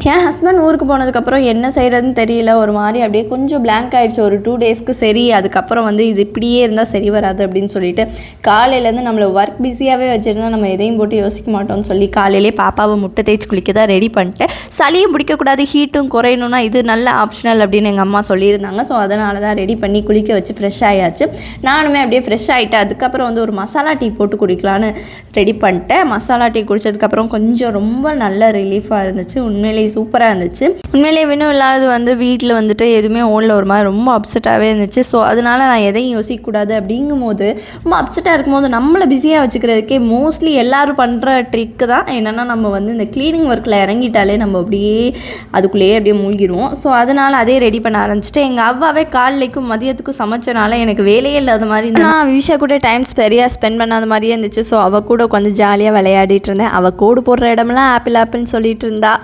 என் husband ஊருக்கு போனதுக்கப்புறம் என்ன செய்கிறதுன்னு தெரியல, ஒரு மாதிரி அப்படியே கொஞ்சம் பிளாங்க் ஆகிடுச்சு ஒரு 2 டேஸ்க்கு. சரி அதுக்கப்புறம் வந்து இது இப்படியே இருந்தால் சரி வராது அப்படின்னு சொல்லிட்டு காலையிலேருந்து நம்மளை ஒர்க் பிஸியாகவே வச்சுருந்தா நம்ம எதையும் போட்டு யோசிக்க மாட்டோம்னு சொல்லி காலையிலே பாப்பாவை முட்டை தேய்ச்சி குளிக்க தான் ரெடி பண்ணிட்டேன். சளியும் பிடிக்கக்கூடாது, ஹீட்டும் குறையணும்னா இது நல்ல ஆப்ஷனல் அப்படின்னு எங்கள் அம்மா சொல்லியிருந்தாங்க. ஸோ அதனால தான் ரெடி பண்ணி குளிக்க வச்சு ஃப்ரெஷ் ஆகியாச்சு. நானுமே அப்படியே ஃப்ரெஷ் ஆகிட்டேன். அதுக்கப்புறம் வந்து ஒரு மசாலா டீ போட்டு குடிக்கலான்னு ரெடி பண்ணிட்டேன். மசாலா டீ குடித்ததுக்கப்புறம் கொஞ்சம் ரொம்ப நல்ல ரிலீஃபாக இருந்துச்சு. உண்மையிலேயே சூப்பராக இருந்துச்சு. உண்மையிலேயே வேணும் இல்லாத வந்து வீட்டில் வந்துட்டு எதுவுமே ஓடல, ஒரு மாதிரி ரொம்ப அப்செட்டாகவே இருந்துச்சு. ஸோ அதனால் நான் எதையும் யோசிக்கக்கூடாது. அப்படிங்கும் போது ரொம்ப அப்செட்டாக இருக்கும்போது நம்மளை பிஸியாக வச்சுக்கிறதுக்கே மோஸ்ட்லி எல்லோரும் பண்ணுற ட்ரிக்கு தான் என்னென்னா, நம்ம வந்து இந்த க்ளீனிங் ஒர்க்கில் இறங்கிட்டாலே நம்ம அப்படியே அதுக்குள்ளேயே அப்படியே மூழ்கிடுவோம். ஸோ அதனால் அதே ரெடி பண்ண ஆரம்பிச்சிட்டு எங்கள் அவ்வாவே காலைக்கும் மதியத்துக்கும் சமைச்சனால எனக்கு வேலையே இல்லாத மாதிரி நான் விஷயம் கூட டைம் சரியாக ஸ்பெண்ட் பண்ணாத மாதிரியே இருந்துச்சு. ஸோ அவள் கூட உட்காந்து ஜாலியாக விளையாடிட்டு இருந்தேன். அவள் கோடு போடுற இடமெல்லாம் ஆப்பிள்னு சொல்லிட்டு இருந்தா.